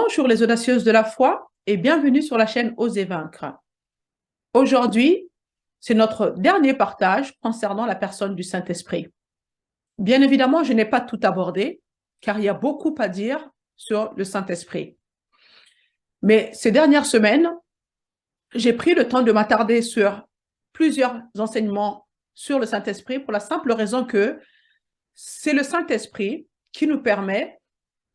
Bonjour les audacieuses de la foi et bienvenue sur la chaîne Oser vaincre. Aujourd'hui, c'est notre dernier partage concernant la personne du Saint-Esprit. Bien évidemment, je n'ai pas tout abordé car il y a beaucoup à dire sur le Saint-Esprit. Mais ces dernières semaines, j'ai pris le temps de m'attarder sur plusieurs enseignements sur le Saint-Esprit pour la simple raison que c'est le Saint-Esprit qui nous permet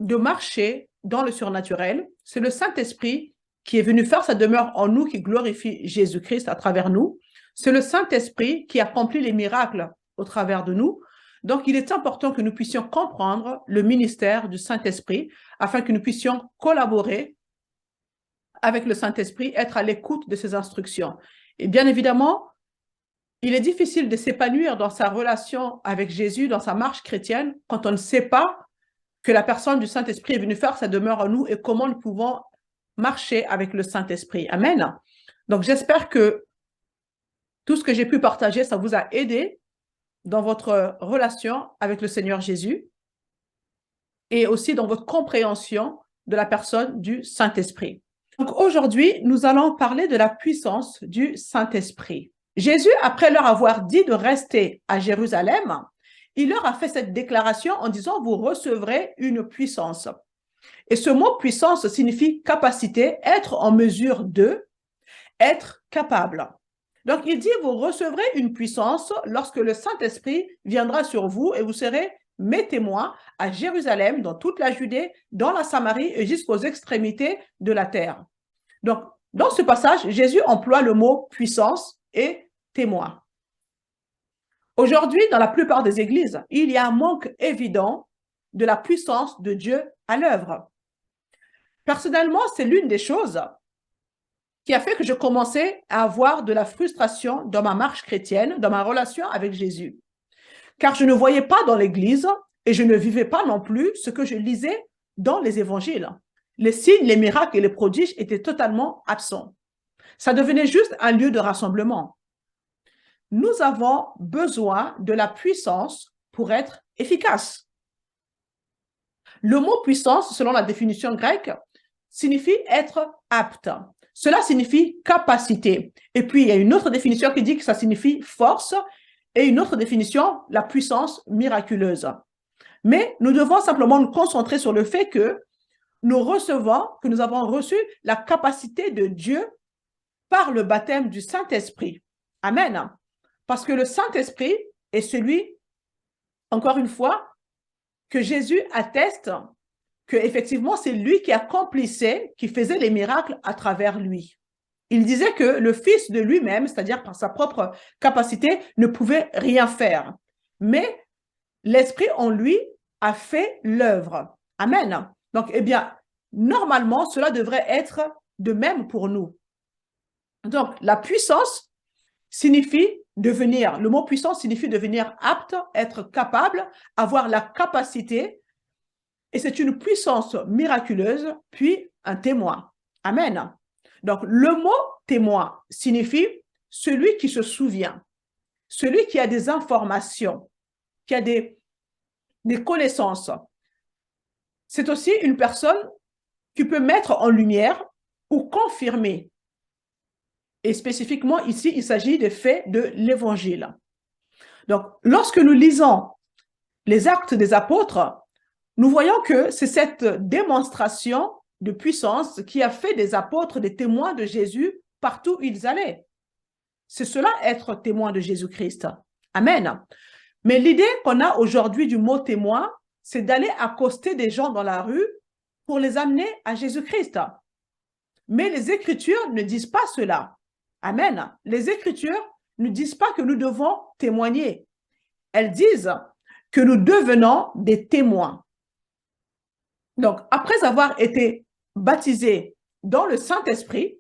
de marcher dans le surnaturel. C'est le Saint-Esprit qui est venu faire sa demeure en nous, qui glorifie Jésus-Christ à travers nous. C'est le Saint-Esprit qui accomplit les miracles au travers de nous. Donc, il est important que nous puissions comprendre le ministère du Saint-Esprit afin que nous puissions collaborer avec le Saint-Esprit, être à l'écoute de ses instructions. Et bien évidemment, il est difficile de s'épanouir dans sa relation avec Jésus, dans sa marche chrétienne, quand on ne sait pas que la personne du Saint-Esprit est venue faire sa demeure en nous et comment nous pouvons marcher avec le Saint-Esprit. Amen. Donc, j'espère que tout ce que j'ai pu partager, ça vous a aidé dans votre relation avec le Seigneur Jésus et aussi dans votre compréhension de la personne du Saint-Esprit. Donc, aujourd'hui, nous allons parler de la puissance du Saint-Esprit. Jésus, après leur avoir dit de rester à Jérusalem, il leur a fait cette déclaration en disant « Vous recevrez une puissance ». Et ce mot « puissance » signifie capacité, être en mesure de, être capable. Donc, il dit « Vous recevrez une puissance lorsque le Saint-Esprit viendra sur vous et vous serez mes témoins à Jérusalem, dans toute la Judée, dans la Samarie et jusqu'aux extrémités de la terre. » Donc, dans ce passage, Jésus emploie le mot « puissance » et « témoin ». Aujourd'hui, dans la plupart des églises, il y a un manque évident de la puissance de Dieu à l'œuvre. Personnellement, c'est l'une des choses qui a fait que je commençais à avoir de la frustration dans ma marche chrétienne, dans ma relation avec Jésus. Car je ne voyais pas dans l'église et je ne vivais pas non plus ce que je lisais dans les évangiles. Les signes, les miracles et les prodiges étaient totalement absents. Ça devenait juste un lieu de rassemblement. Nous avons besoin de la puissance pour être efficace. Le mot puissance, selon la définition grecque, signifie être apte. Cela signifie capacité. Et puis, il y a une autre définition qui dit que ça signifie force et une autre définition, la puissance miraculeuse. Mais nous devons simplement nous concentrer sur le fait que nous recevons, que nous avons reçu la capacité de Dieu par le baptême du Saint-Esprit. Amen. Parce que le Saint-Esprit est celui, encore une fois, que Jésus atteste qu'effectivement, c'est lui qui accomplissait, qui faisait les miracles à travers lui. Il disait que le Fils de lui-même, c'est-à-dire par sa propre capacité, ne pouvait rien faire. Mais l'Esprit en lui a fait l'œuvre. Amen. Donc, eh bien, normalement, cela devrait être de même pour nous. Donc, la puissance signifie devenir, le mot puissance signifie devenir apte, être capable, avoir la capacité, et c'est une puissance miraculeuse, puis un témoin. Amen. Donc, le mot témoin signifie celui qui se souvient, celui qui a des informations, qui a des connaissances. C'est aussi une personne qui peut mettre en lumière ou confirmer. Et spécifiquement ici, il s'agit des faits de l'Évangile. Donc, lorsque nous lisons les Actes des Apôtres, nous voyons que c'est cette démonstration de puissance qui a fait des apôtres des témoins de Jésus partout où ils allaient. C'est cela, être témoin de Jésus-Christ. Amen. Mais l'idée qu'on a aujourd'hui du mot témoin, c'est d'aller accoster des gens dans la rue pour les amener à Jésus-Christ. Mais les Écritures ne disent pas cela. Amen. Les Écritures ne disent pas que nous devons témoigner. Elles disent que nous devenons des témoins. Donc, après avoir été baptisés dans le Saint-Esprit,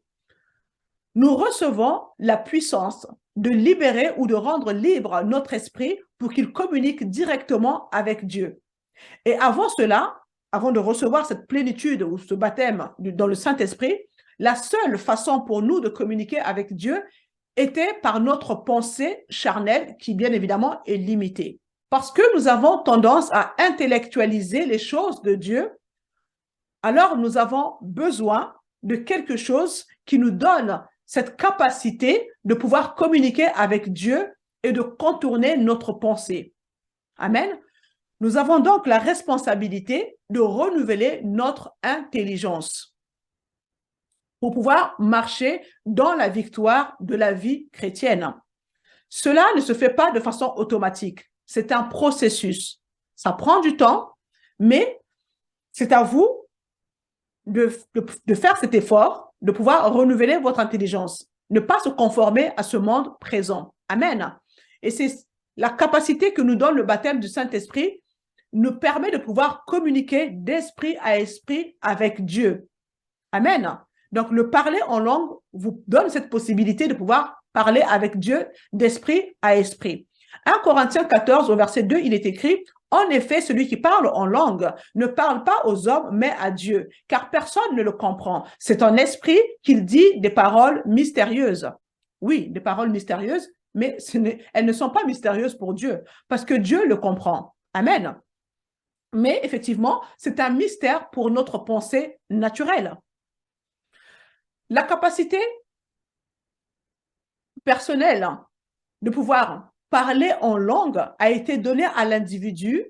nous recevons la puissance de libérer ou de rendre libre notre esprit pour qu'il communique directement avec Dieu. Et avant cela, avant de recevoir cette plénitude ou ce baptême dans le Saint-Esprit, la seule façon pour nous de communiquer avec Dieu était par notre pensée charnelle qui, bien évidemment, est limitée. Parce que nous avons tendance à intellectualiser les choses de Dieu, alors nous avons besoin de quelque chose qui nous donne cette capacité de pouvoir communiquer avec Dieu et de contourner notre pensée. Amen. Nous avons donc la responsabilité de renouveler notre intelligence pour pouvoir marcher dans la victoire de la vie chrétienne. Cela ne se fait pas de façon automatique. C'est un processus. Ça prend du temps, mais c'est à vous de faire cet effort, de pouvoir renouveler votre intelligence, ne pas se conformer à ce monde présent. Amen. Et c'est la capacité que nous donne le baptême du Saint-Esprit nous permet de pouvoir communiquer d'esprit à esprit avec Dieu. Amen. Donc, le parler en langue vous donne cette possibilité de pouvoir parler avec Dieu d'esprit à esprit. 1 Corinthiens 14, au verset 2, il est écrit « En effet, celui qui parle en langue ne parle pas aux hommes, mais à Dieu, car personne ne le comprend. C'est en esprit qu'il dit des paroles mystérieuses. » Oui, des paroles mystérieuses, mais elles ne sont pas mystérieuses pour Dieu, parce que Dieu le comprend. Amen. Mais effectivement, c'est un mystère pour notre pensée naturelle. La capacité personnelle de pouvoir parler en langue a été donnée à l'individu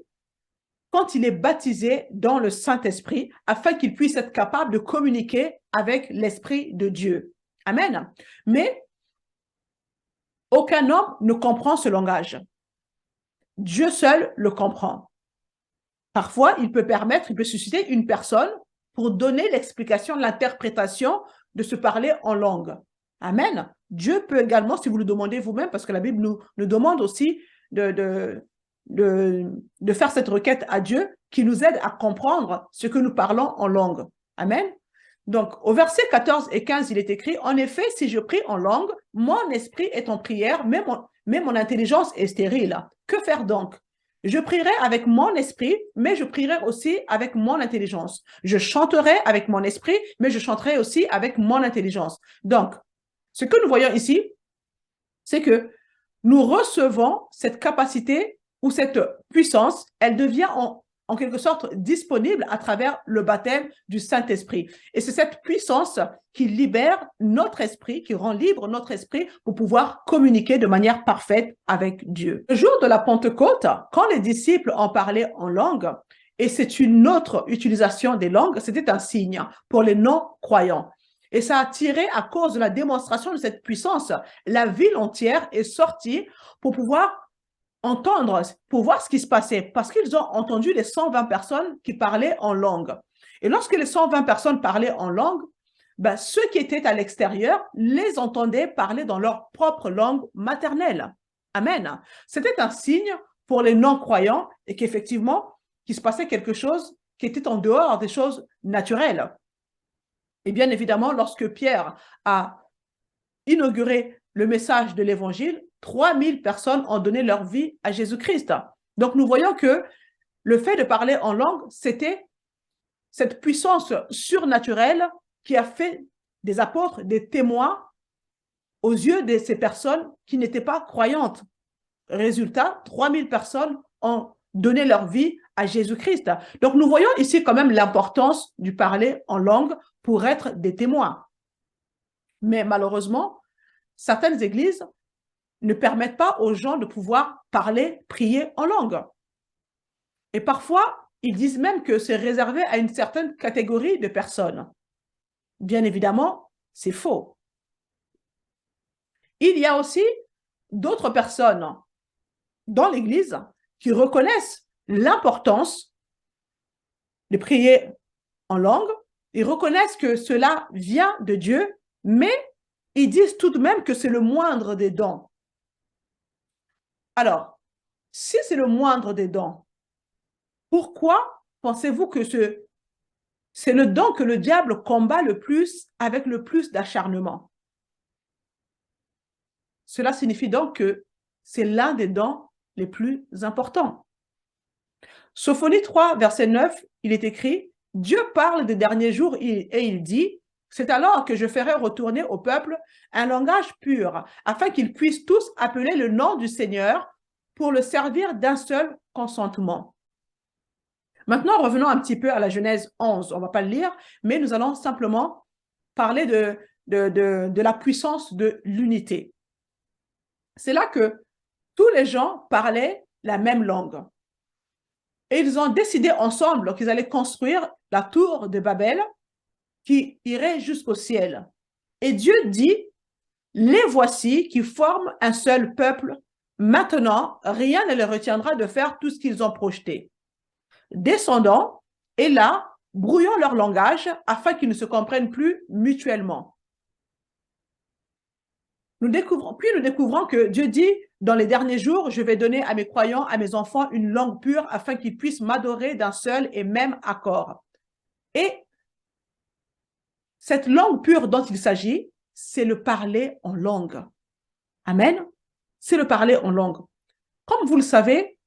quand il est baptisé dans le Saint-Esprit afin qu'il puisse être capable de communiquer avec l'Esprit de Dieu. Amen. Mais aucun homme ne comprend ce langage. Dieu seul le comprend. Parfois, il peut susciter une personne pour donner l'explication, l'interprétation de se parler en langue. Amen. Dieu peut également, si vous le demandez vous-même, parce que la Bible nous demande aussi de faire cette requête à Dieu qui nous aide à comprendre ce que nous parlons en langue. Amen. Donc, au verset 14 et 15, il est écrit, « En effet, si je prie en langue, mon esprit est en prière, mais mon intelligence est stérile. Que faire donc? Je prierai avec mon esprit, mais je prierai aussi avec mon intelligence. Je chanterai avec mon esprit, mais je chanterai aussi avec mon intelligence. » Donc, ce que nous voyons ici, c'est que nous recevons cette capacité ou cette puissance, elle devient en quelque sorte disponible à travers le baptême du Saint-Esprit. Et c'est cette puissance qui libère notre esprit, qui rend libre notre esprit pour pouvoir communiquer de manière parfaite avec Dieu. Le jour de la Pentecôte, quand les disciples en parlaient en langue, et c'est une autre utilisation des langues, c'était un signe pour les non-croyants. Et ça a tiré, à cause de la démonstration de cette puissance, la ville entière est sortie pour pouvoir entendre, pour voir ce qui se passait, parce qu'ils ont entendu les 120 personnes qui parlaient en langue. Et lorsque les 120 personnes parlaient en langue, ceux qui étaient à l'extérieur les entendaient parler dans leur propre langue maternelle. Amen. C'était un signe pour les non-croyants et qu'effectivement, qu'il se passait quelque chose qui était en dehors des choses naturelles. Et bien évidemment, lorsque Pierre a inauguré le message de l'Évangile, 3000 personnes ont donné leur vie à Jésus-Christ. Donc, nous voyons que le fait de parler en langue, c'était cette puissance surnaturelle qui a fait des apôtres, des témoins aux yeux de ces personnes qui n'étaient pas croyantes. Résultat, 3000 personnes ont donné leur vie à Jésus-Christ. Donc, nous voyons ici quand même l'importance du parler en langue pour être des témoins. Mais malheureusement, certaines églises ne permettent pas aux gens de pouvoir parler, prier en langue. Et parfois, ils disent même que c'est réservé à une certaine catégorie de personnes. Bien évidemment, c'est faux. Il y a aussi d'autres personnes dans l'Église qui reconnaissent l'importance de prier en langue, ils reconnaissent que cela vient de Dieu, mais ils disent tout de même que c'est le moindre des dons. Alors, si c'est le moindre des dons, pourquoi pensez-vous que c'est le don que le diable combat le plus avec le plus d'acharnement? Cela signifie donc que c'est l'un des dons les plus importants. Sophonie 3, verset 9, il est écrit « Dieu parle des derniers jours et il dit « C'est alors que je ferai retourner au peuple un langage pur, afin qu'ils puissent tous appeler le nom du Seigneur pour le servir d'un seul consentement. » Maintenant, revenons un petit peu à la Genèse 11. On ne va pas le lire, mais nous allons simplement parler de la puissance de l'unité. C'est là que tous les gens parlaient la même langue. Et ils ont décidé ensemble qu'ils allaient construire la tour de Babel qui irait jusqu'au ciel. Et Dieu dit, les voici qui forment un seul peuple. Maintenant, rien ne les retiendra de faire tout ce qu'ils ont projeté. Descendons, et là, brouillons leur langage afin qu'ils ne se comprennent plus mutuellement. Nous découvrons que Dieu dit, dans les derniers jours, je vais donner à mes croyants, à mes enfants, une langue pure afin qu'ils puissent m'adorer d'un seul et même accord. Et cette langue pure dont il s'agit, c'est le parler en langue. Amen. C'est le parler en langue. Comme vous le savez,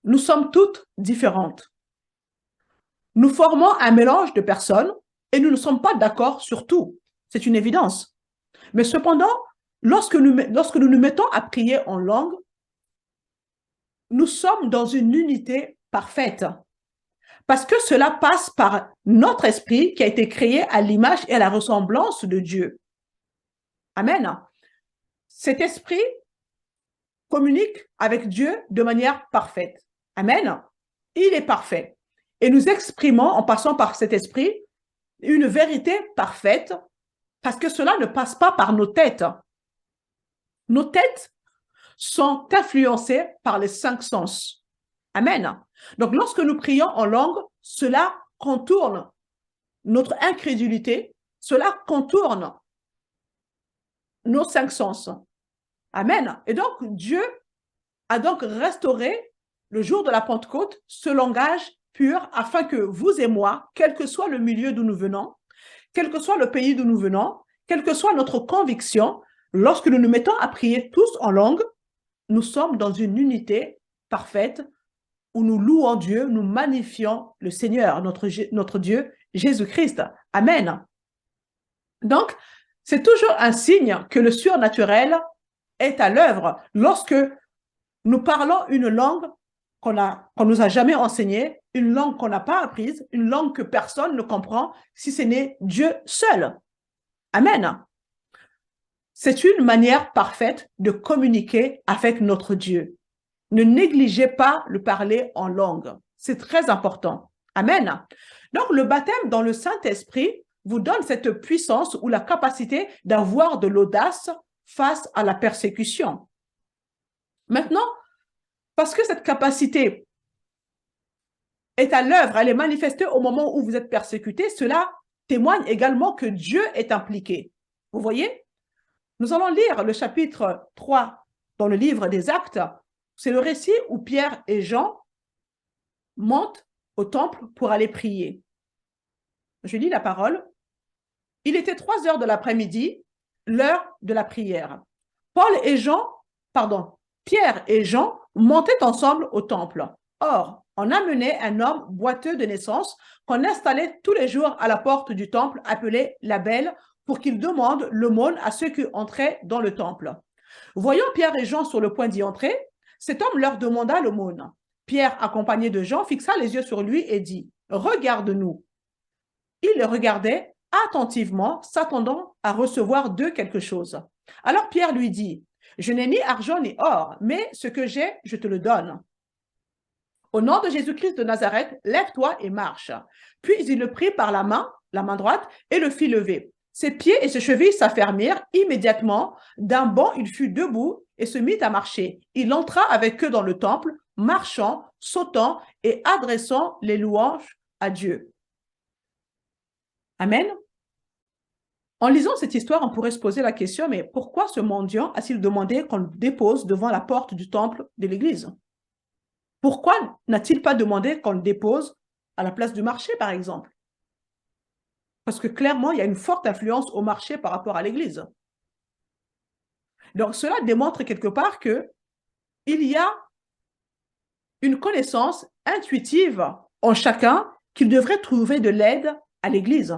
nous sommes toutes différentes. Nous formons un mélange de personnes et nous ne sommes pas d'accord sur tout. C'est une évidence. Mais cependant, lorsque nous nous mettons à prier en langue, nous sommes dans une unité parfaite. Parce que cela passe par notre esprit qui a été créé à l'image et à la ressemblance de Dieu. Amen. Cet esprit communique avec Dieu de manière parfaite. Amen. Il est parfait. Et nous exprimons, en passant par cet esprit, une vérité parfaite, parce que cela ne passe pas par nos têtes. Nos têtes sont influencées par les 5 sens. Amen. Donc, lorsque nous prions en langue, cela contourne notre incrédulité, cela contourne nos 5 sens. Amen. Et donc, Dieu a donc restauré, le jour de la Pentecôte, ce langage pur afin que vous et moi, quel que soit le milieu d'où nous venons, quel que soit le pays d'où nous venons, quelle que soit notre conviction, lorsque nous nous mettons à prier tous en langue, nous sommes dans une unité parfaite où nous louons Dieu, nous magnifions le Seigneur, notre Dieu, Jésus-Christ. Amen. Donc, c'est toujours un signe que le surnaturel est à l'œuvre lorsque nous parlons une langue qu'on nous a jamais enseignée, une langue qu'on n'a pas apprise, une langue que personne ne comprend si ce n'est Dieu seul. Amen. C'est une manière parfaite de communiquer avec notre Dieu. Ne négligez pas le parler en langue. C'est très important. Amen. Donc, le baptême dans le Saint-Esprit vous donne cette puissance ou la capacité d'avoir de l'audace face à la persécution. Maintenant, parce que cette capacité est à l'œuvre, elle est manifestée au moment où vous êtes persécuté, cela témoigne également que Dieu est impliqué. Vous voyez? Nous allons lire le chapitre 3 dans le livre des Actes. C'est le récit où Pierre et Jean montent au temple pour aller prier. Je lis la parole. Il était 3 heures de l'après-midi, l'heure de la prière. Pierre et Jean montaient ensemble au temple. Or, on amenait un homme boiteux de naissance qu'on installait tous les jours à la porte du temple appelé la Belle pour qu'il demande l'aumône à ceux qui entraient dans le temple. Voyant Pierre et Jean sur le point d'y entrer, cet homme leur demanda l'aumône. Pierre, accompagné de Jean, fixa les yeux sur lui et dit « Regarde-nous ». Il le regardait attentivement, s'attendant à recevoir d'eux quelque chose. Alors Pierre lui dit « Je n'ai ni argent ni or, mais ce que j'ai, je te le donne. Au nom de Jésus-Christ de Nazareth, lève-toi et marche. » Puis il le prit par la main droite, et le fit lever. Ses pieds et ses chevilles s'affermirent immédiatement. D'un bond, il fut debout et se mit à marcher. Il entra avec eux dans le temple, marchant, sautant et adressant les louanges à Dieu. Amen. En lisant cette histoire, on pourrait se poser la question, mais pourquoi ce mendiant a-t-il demandé qu'on le dépose devant la porte du temple de l'église? Pourquoi n'a-t-il pas demandé qu'on le dépose à la place du marché, par exemple? Parce que clairement, il y a une forte influence au marché par rapport à l'église. Donc, cela démontre quelque part qu'il y a une connaissance intuitive en chacun qu'il devrait trouver de l'aide à l'église.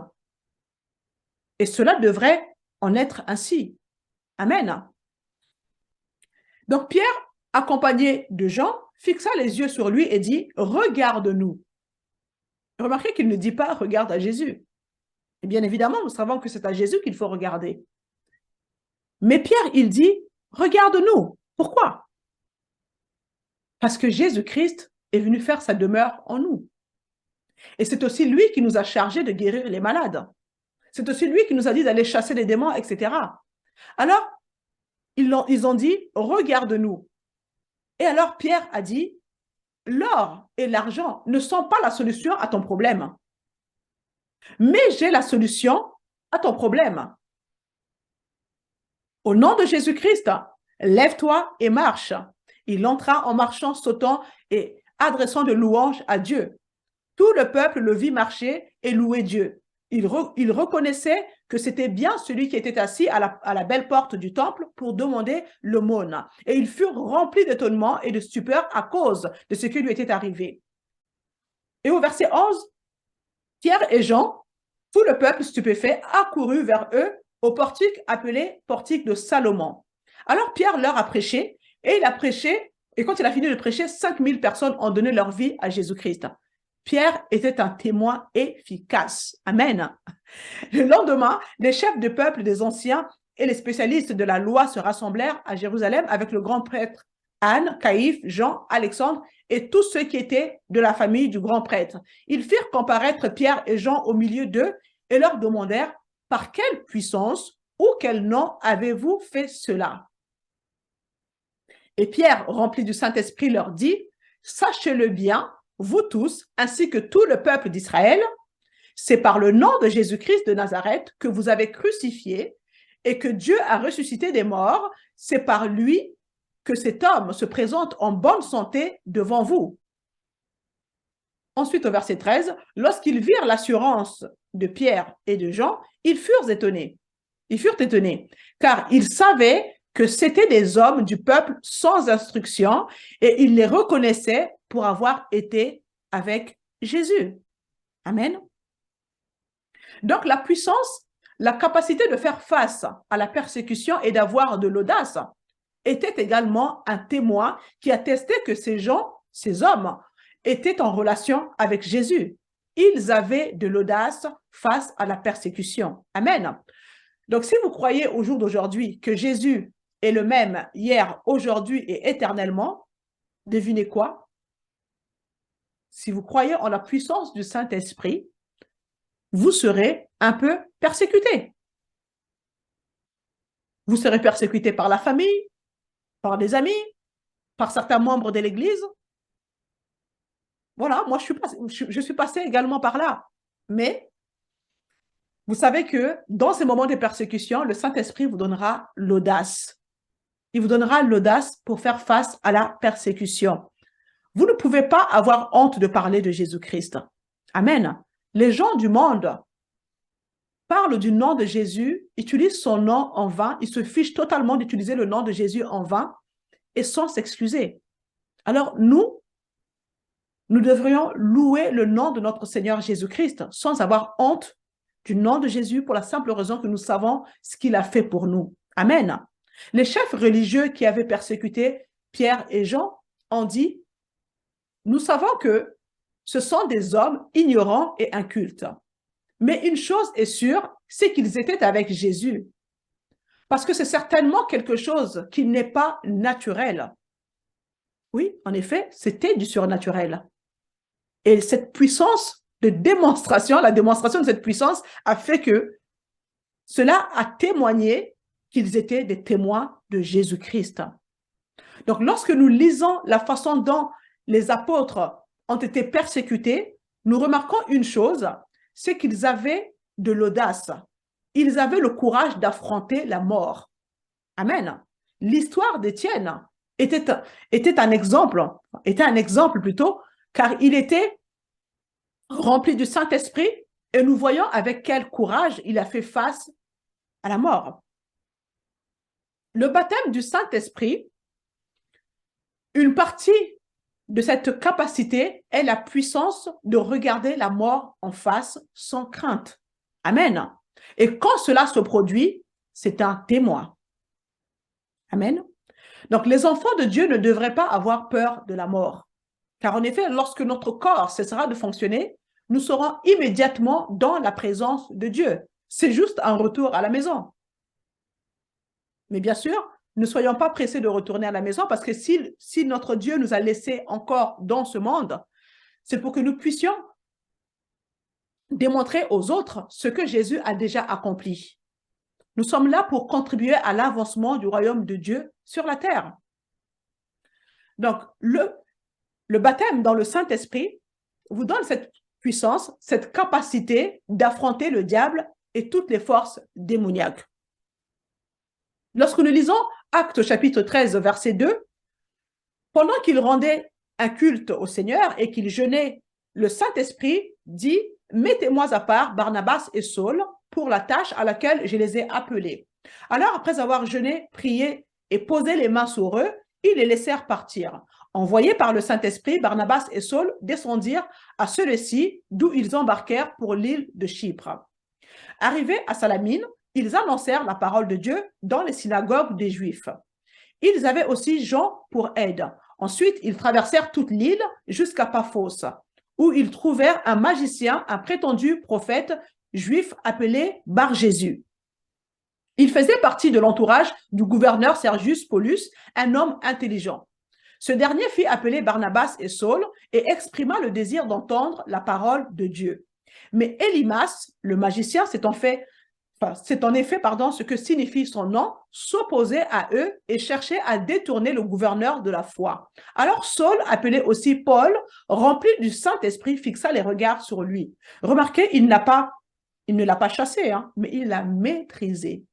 Et cela devrait en être ainsi. Amen. Donc, Pierre, accompagné de Jean, fixa les yeux sur lui et dit, regarde-nous. Remarquez qu'il ne dit pas, regarde à Jésus. Et bien évidemment, nous savons que c'est à Jésus qu'il faut regarder. Mais Pierre, il dit, regarde-nous. Pourquoi? Parce que Jésus-Christ est venu faire sa demeure en nous. Et c'est aussi lui qui nous a chargés de guérir les malades. C'est aussi lui qui nous a dit d'aller chasser les démons, etc. Alors, ils ont dit, regarde-nous. Et alors Pierre a dit, l'or et l'argent ne sont pas la solution à ton problème. Mais j'ai la solution à ton problème. Au nom de Jésus-Christ, lève-toi et marche. Il entra en marchant, sautant et adressant de louanges à Dieu. Tout le peuple le vit marcher et louer Dieu. Il reconnaissait que c'était bien celui qui était assis à la belle porte du temple pour demander l'aumône. Et ils furent remplis d'étonnement et de stupeur à cause de ce qui lui était arrivé. Et au verset 11, Pierre et Jean, tout le peuple stupéfait, accourut vers eux au portique appelé portique de Salomon. Alors Pierre leur a prêché, et il a prêché, et quand il a fini de prêcher, 5000 personnes ont donné leur vie à Jésus-Christ. Pierre était un témoin efficace. Amen. Le lendemain, les chefs de peuple des anciens et les spécialistes de la loi se rassemblèrent à Jérusalem avec le grand prêtre Anne, Caïphe, Jean, Alexandre et tous ceux qui étaient de la famille du grand prêtre. Ils firent comparaître Pierre et Jean au milieu d'eux et leur demandèrent « Par quelle puissance ou quel nom avez-vous fait cela ?» Et Pierre, rempli du Saint-Esprit, leur dit « Sachez-le bien, vous tous, ainsi que tout le peuple d'Israël, c'est par le nom de Jésus-Christ de Nazareth que vous avez crucifié et que Dieu a ressuscité des morts. C'est par lui que cet homme se présente en bonne santé devant vous. » Ensuite, au verset 13, lorsqu'ils virent l'assurance de Pierre et de Jean, ils furent étonnés. Ils furent étonnés, car ils savaient que c'étaient des hommes du peuple sans instruction et ils les reconnaissaient pour avoir été avec Jésus. Amen. Donc, la puissance, la capacité de faire face à la persécution et d'avoir de l'audace était également un témoin qui attestait que ces gens, ces hommes, étaient en relation avec Jésus. Ils avaient de l'audace face à la persécution. Amen. Donc, si vous croyez au jour d'aujourd'hui que Jésus est le même hier, aujourd'hui et éternellement, devinez quoi? Si vous croyez en la puissance du Saint-Esprit, vous serez un peu persécuté. Vous serez persécuté par la famille, par des amis, par certains membres de l'Église. Voilà, moi, je suis passée également par là. Mais vous savez que dans ces moments de persécution, le Saint-Esprit vous donnera l'audace. Il vous donnera l'audace pour faire face à la persécution. Vous ne pouvez pas avoir honte de parler de Jésus-Christ. Amen. Les gens du monde parlent du nom de Jésus, utilisent son nom en vain, ils se fichent totalement d'utiliser le nom de Jésus en vain et sans s'excuser. Alors nous devrions louer le nom de notre Seigneur Jésus-Christ sans avoir honte du nom de Jésus pour la simple raison que nous savons ce qu'il a fait pour nous. Amen. Les chefs religieux qui avaient persécuté Pierre et Jean ont dit « Nous savons que ce sont des hommes ignorants et incultes. Mais une chose est sûre, c'est qu'ils étaient avec Jésus. Parce que c'est certainement quelque chose qui n'est pas naturel. » Oui, en effet, c'était du surnaturel. Et cette puissance de démonstration, la démonstration de cette puissance a fait que cela a témoigné qu'ils étaient des témoins de Jésus-Christ. Donc, lorsque nous lisons la façon dont les apôtres ont été persécutés, nous remarquons une chose, c'est qu'ils avaient de l'audace. Ils avaient le courage d'affronter la mort. Amen. L'histoire d'Étienne était un exemple plutôt, car il était rempli du Saint-Esprit et nous voyons avec quel courage il a fait face à la mort. Le baptême du Saint-Esprit, une partie de cette capacité est la puissance de regarder la mort en face sans crainte. Amen. Et quand cela se produit, c'est un témoin. Amen. Donc, les enfants de Dieu ne devraient pas avoir peur de la mort. Car en effet, lorsque notre corps cessera de fonctionner, nous serons immédiatement dans la présence de Dieu. C'est juste un retour à la maison. Mais bien sûr, ne soyons pas pressés de retourner à la maison parce que si notre Dieu nous a laissés encore dans ce monde, c'est pour que nous puissions démontrer aux autres ce que Jésus a déjà accompli. Nous sommes là pour contribuer à l'avancement du royaume de Dieu sur la terre. Donc, le baptême dans le Saint-Esprit vous donne cette puissance, cette capacité d'affronter le diable et toutes les forces démoniaques. Lorsque nous lisons Actes chapitre 13, verset 2, pendant qu'il rendait un culte au Seigneur et qu'il jeûnait, le Saint-Esprit dit « Mettez-moi à part Barnabas et Saul pour la tâche à laquelle je les ai appelés. » Alors, après avoir jeûné, prié et posé les mains sur eux, ils les laissèrent partir. Envoyés par le Saint-Esprit, Barnabas et Saul descendirent à Célestie, d'où ils embarquèrent pour l'île de Chypre. Arrivés à Salamine, ils annoncèrent la parole de Dieu dans les synagogues des Juifs. Ils avaient aussi Jean pour aide. Ensuite, ils traversèrent toute l'île jusqu'à Paphos, où ils trouvèrent un magicien, un prétendu prophète juif appelé Bar-Jésus. Il faisait partie de l'entourage du gouverneur Sergius Paulus, un homme intelligent. Ce dernier fit appeler Barnabas et Saul et exprima le désir d'entendre la parole de Dieu. Mais Élymas, le magicien, c'est en effet ce que signifie son nom, s'opposait à eux et cherchait à détourner le gouverneur de la foi. Alors Saul, appelé aussi Paul, rempli du Saint-Esprit, fixa les regards sur lui. Remarquez, il ne l'a pas chassé, hein, mais il l'a maîtrisé.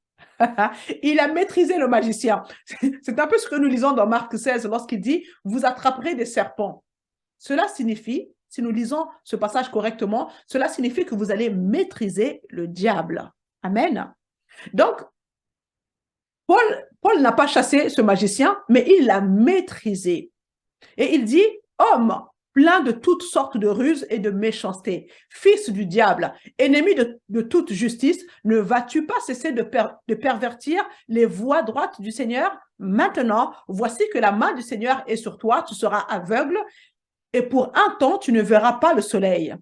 Il a maîtrisé le magicien. C'est un peu ce que nous lisons dans Marc 16 lorsqu'il dit « Vous attraperez des serpents ». Cela signifie, si nous lisons ce passage correctement, cela signifie que vous allez maîtriser le diable. Amen. Donc, Paul n'a pas chassé ce magicien, mais il l'a maîtrisé. Et il dit « Homme plein de toutes sortes de ruses et de méchanceté, fils du diable, ennemi de toute justice, ne vas-tu pas cesser de pervertir les voies droites du Seigneur? Maintenant, voici que la main du Seigneur est sur toi, tu seras aveugle, et pour un temps, tu ne verras pas le soleil. »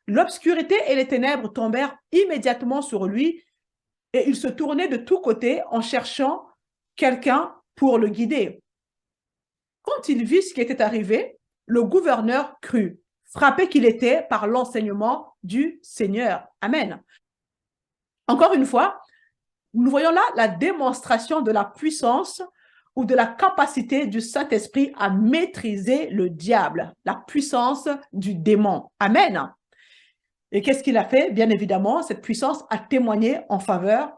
L'obscurité et les ténèbres tombèrent immédiatement sur lui, et il se tournait de tous côtés en cherchant quelqu'un pour le guider. Quand il vit ce qui était arrivé, le gouverneur crut, frappé qu'il était par l'enseignement du Seigneur. Amen. Encore une fois, nous voyons là la démonstration de la puissance ou de la capacité du Saint-Esprit à maîtriser le diable, la puissance du démon. Amen. Et qu'est-ce qu'il a fait? Bien évidemment, cette puissance a témoigné en faveur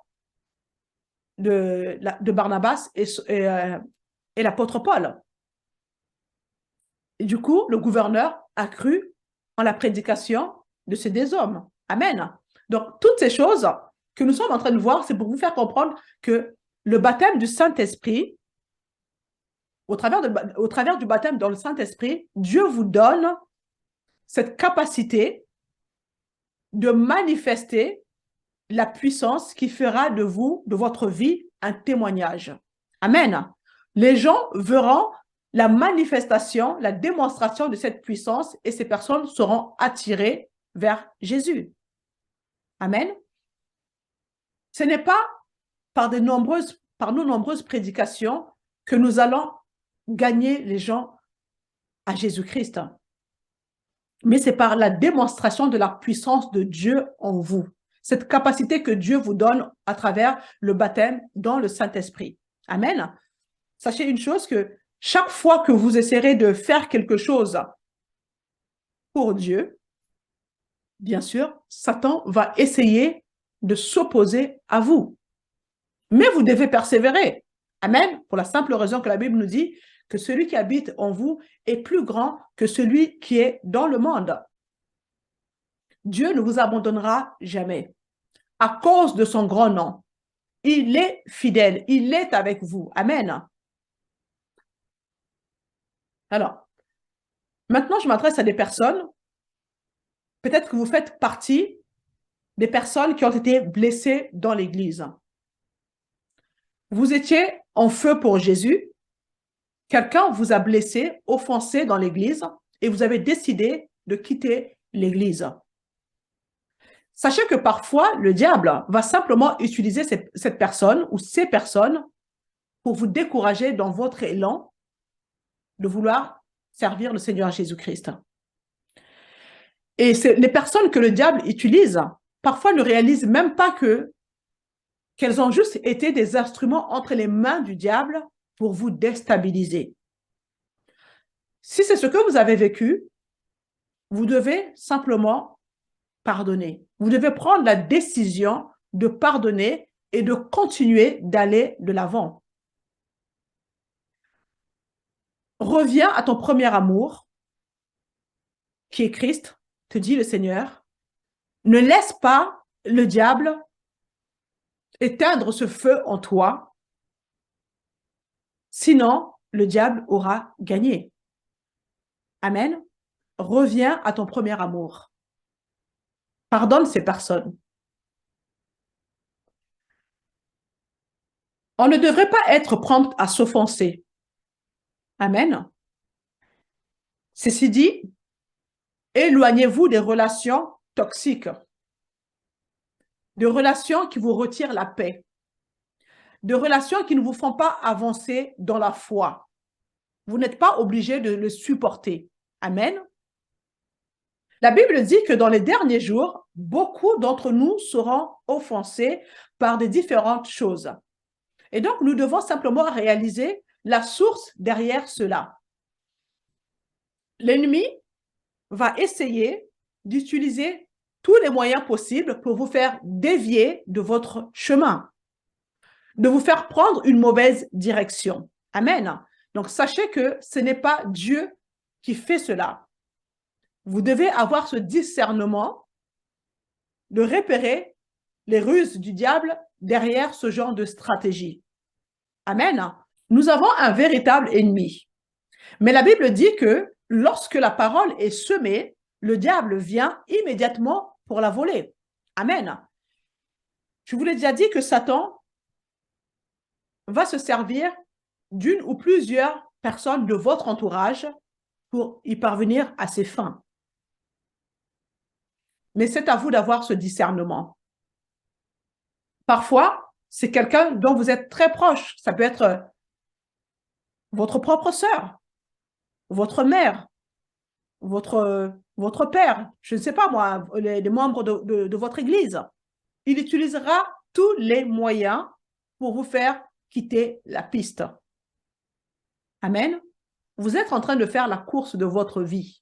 de Barnabas et l'apôtre Paul. Et du coup, le gouverneur a cru en la prédication de ces deux hommes. Amen. Donc, toutes ces choses que nous sommes en train de voir, c'est pour vous faire comprendre que le baptême du Saint-Esprit, au travers du baptême dans le Saint-Esprit, Dieu vous donne cette capacité de manifester la puissance qui fera de vous, de votre vie, un témoignage. Amen. Les gens verront la manifestation, la démonstration de cette puissance et ces personnes seront attirées vers Jésus. Amen. Ce n'est pas par nos nombreuses prédications que nous allons gagner les gens à Jésus-Christ. Mais c'est par la démonstration de la puissance de Dieu en vous. Cette capacité que Dieu vous donne à travers le baptême dans le Saint-Esprit. Amen. Sachez une chose, que chaque fois que vous essaierez de faire quelque chose pour Dieu, bien sûr, Satan va essayer de s'opposer à vous. Mais vous devez persévérer. Amen. Pour la simple raison que la Bible nous dit que celui qui habite en vous est plus grand que celui qui est dans le monde. Dieu ne vous abandonnera jamais. À cause de son grand nom, il est fidèle, il est avec vous. Amen. Alors, maintenant, je m'adresse à des personnes. Peut-être que vous faites partie des personnes qui ont été blessées dans l'Église. Vous étiez en feu pour Jésus, quelqu'un vous a blessé, offensé dans l'église et vous avez décidé de quitter l'église. Sachez que parfois, le diable va simplement utiliser cette personne ou ces personnes pour vous décourager dans votre élan de vouloir servir le Seigneur Jésus-Christ. Et les personnes que le diable utilise, parfois ne réalisent même pas qu'elles ont juste été des instruments entre les mains du diable pour vous déstabiliser. Si c'est ce que vous avez vécu, vous devez simplement pardonner. Vous devez prendre la décision de pardonner et de continuer d'aller de l'avant. Reviens à ton premier amour, qui est Christ, te dit le Seigneur. Ne laisse pas le diable éteindre ce feu en toi, sinon le diable aura gagné. Amen. Reviens à ton premier amour. Pardonne ces personnes. On ne devrait pas être prompt à s'offenser. Amen. Ceci dit, éloignez-vous des relations toxiques, de relations qui vous retirent la paix, de relations qui ne vous font pas avancer dans la foi. Vous n'êtes pas obligé de le supporter. Amen. La Bible dit que dans les derniers jours, beaucoup d'entre nous seront offensés par des différentes choses. Et donc, nous devons simplement réaliser la source derrière cela. L'ennemi va essayer d'utiliser tous les moyens possibles pour vous faire dévier de votre chemin, de vous faire prendre une mauvaise direction. Amen. Donc, sachez que ce n'est pas Dieu qui fait cela. Vous devez avoir ce discernement de repérer les ruses du diable derrière ce genre de stratégie. Amen. Nous avons un véritable ennemi. Mais la Bible dit que lorsque la parole est semée, le diable vient immédiatement pour la voler. Amen. Je vous l'ai déjà dit que Satan va se servir d'une ou plusieurs personnes de votre entourage pour y parvenir à ses fins. Mais c'est à vous d'avoir ce discernement. Parfois, c'est quelqu'un dont vous êtes très proche. Ça peut être votre propre sœur, votre mère, votre père, je ne sais pas moi, les membres de votre église. Il utilisera tous les moyens pour vous faire quitter la piste. Amen. Vous êtes en train de faire la course de votre vie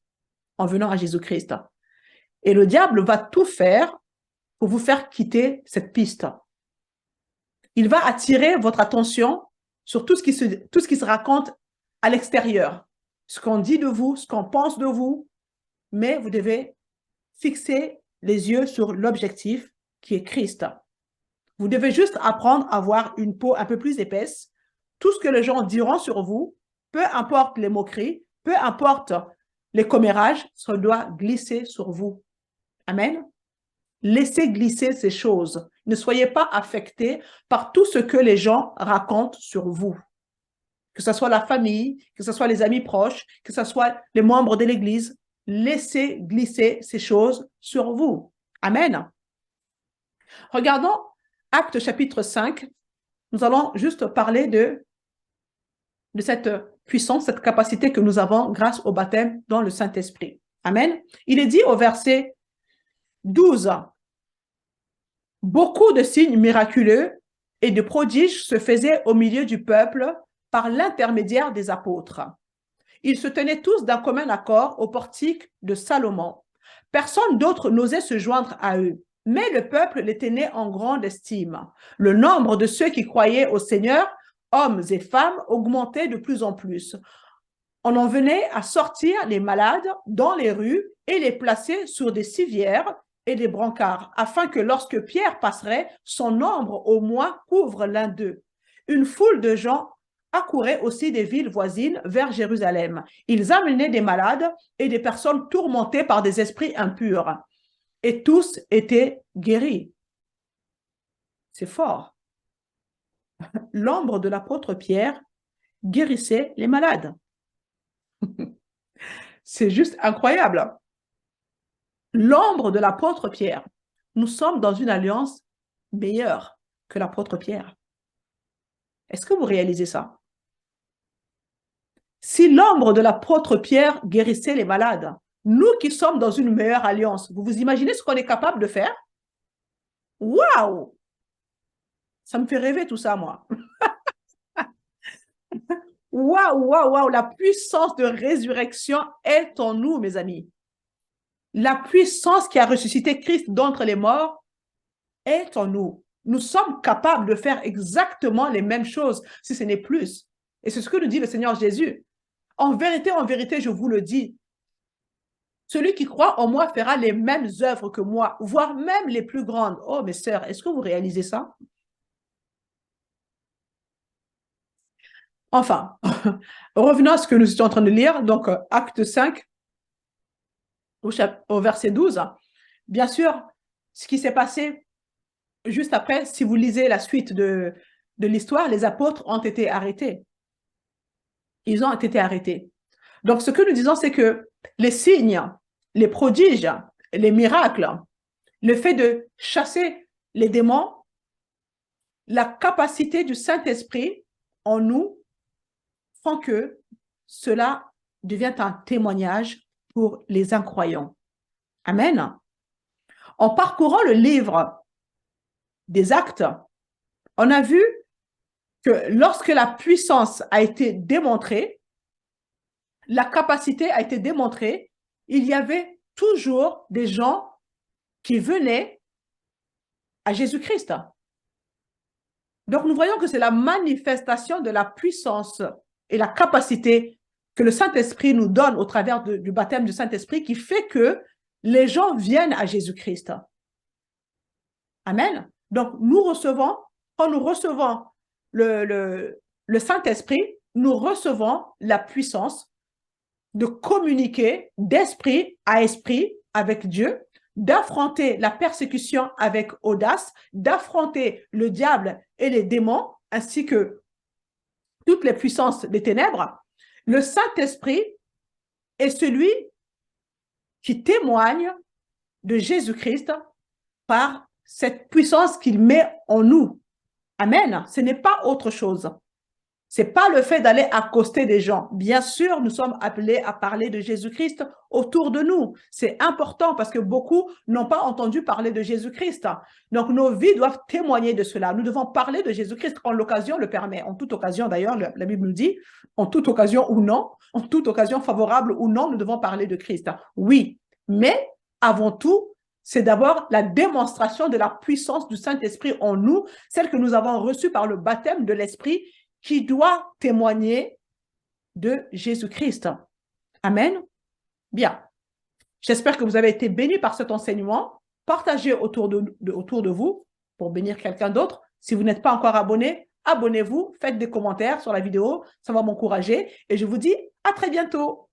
en venant à Jésus-Christ. Et le diable va tout faire pour vous faire quitter cette piste. Il va attirer votre attention sur tout ce qui se raconte à l'extérieur, ce qu'on dit de vous, ce qu'on pense de vous, mais vous devez fixer les yeux sur l'objectif qui est Christ. Vous devez juste apprendre à avoir une peau un peu plus épaisse. Tout ce que les gens diront sur vous, peu importe les moqueries, peu importe les commérages, ça doit glisser sur vous. Amen. Laissez glisser ces choses. Ne soyez pas affectés par tout ce que les gens racontent sur vous. Que ce soit la famille, que ce soit les amis proches, que ce soit les membres de l'Église. Laissez glisser ces choses sur vous. Amen. Regardons Actes chapitre 5. Nous allons juste parler de cette puissance, cette capacité que nous avons grâce au baptême dans le Saint-Esprit. Amen. Il est dit au verset 12, « Beaucoup de signes miraculeux et de prodiges se faisaient au milieu du peuple par l'intermédiaire des apôtres. Ils se tenaient tous d'un commun accord au portique de Salomon. Personne d'autre n'osait se joindre à eux, mais le peuple les tenait en grande estime. Le nombre de ceux qui croyaient au Seigneur, hommes et femmes, augmentait de plus en plus. On en venait à sortir les malades dans les rues et les placer sur des civières et des brancards, afin que lorsque Pierre passerait, son ombre au moins couvre l'un d'eux. Une foule de gens accourait aussi des villes voisines vers Jérusalem. Ils amenaient des malades et des personnes tourmentées par des esprits impurs. Et tous étaient guéris. C'est fort. L'ombre de l'apôtre Pierre guérissait les malades. C'est juste incroyable. L'ombre de l'apôtre Pierre. Nous sommes dans une alliance meilleure que l'apôtre Pierre. Est-ce que vous réalisez ça? Si l'ombre de l'apôtre Pierre guérissait les malades, nous qui sommes dans une meilleure alliance, vous vous imaginez ce qu'on est capable de faire? Waouh! Ça me fait rêver tout ça, moi. Waouh, waouh, waouh! La puissance de résurrection est en nous, mes amis. La puissance qui a ressuscité Christ d'entre les morts est en nous. Nous sommes capables de faire exactement les mêmes choses, si ce n'est plus. Et c'est ce que nous dit le Seigneur Jésus. En vérité, je vous le dis, celui qui croit en moi fera les mêmes œuvres que moi, voire même les plus grandes. Oh, mes sœurs, est-ce que vous réalisez ça? Enfin, revenons à ce que nous étions en train de lire, donc acte 5, au verset 12. Bien sûr, ce qui s'est passé juste après, si vous lisez la suite de l'histoire, les apôtres ont été arrêtés. Ils ont été arrêtés. Donc, ce que nous disons, c'est que les signes, les prodiges, les miracles, le fait de chasser les démons, la capacité du Saint-Esprit en nous font que cela devient un témoignage pour les incroyants. Amen. En parcourant le livre des Actes, on a vu que lorsque la puissance a été démontrée, la capacité a été démontrée, il y avait toujours des gens qui venaient à Jésus-Christ. Donc, nous voyons que c'est la manifestation de la puissance et la capacité que le Saint-Esprit nous donne au travers du baptême du Saint-Esprit qui fait que les gens viennent à Jésus-Christ. Amen. Donc, quand nous recevons le Saint-Esprit, nous recevons la puissance de communiquer d'esprit à esprit avec Dieu, d'affronter la persécution avec audace, d'affronter le diable et les démons, ainsi que toutes les puissances des ténèbres. Le Saint-Esprit est celui qui témoigne de Jésus-Christ par cette puissance qu'il met en nous. Amen. Ce n'est pas autre chose. Ce n'est pas le fait d'aller accoster des gens. Bien sûr, nous sommes appelés à parler de Jésus-Christ autour de nous. C'est important parce que beaucoup n'ont pas entendu parler de Jésus-Christ. Donc, nos vies doivent témoigner de cela. Nous devons parler de Jésus-Christ quand l'occasion le permet. En toute occasion, d'ailleurs, la Bible nous dit, en toute occasion ou non, en toute occasion favorable ou non, nous devons parler de Christ. Oui, mais avant tout, c'est d'abord la démonstration de la puissance du Saint-Esprit en nous, celle que nous avons reçue par le baptême de l'Esprit, qui doit témoigner de Jésus-Christ. Amen. Bien. J'espère que vous avez été bénis par cet enseignement. Partagez autour de vous pour bénir quelqu'un d'autre. Si vous n'êtes pas encore abonné, abonnez-vous, faites des commentaires sur la vidéo, ça va m'encourager. Et je vous dis à très bientôt.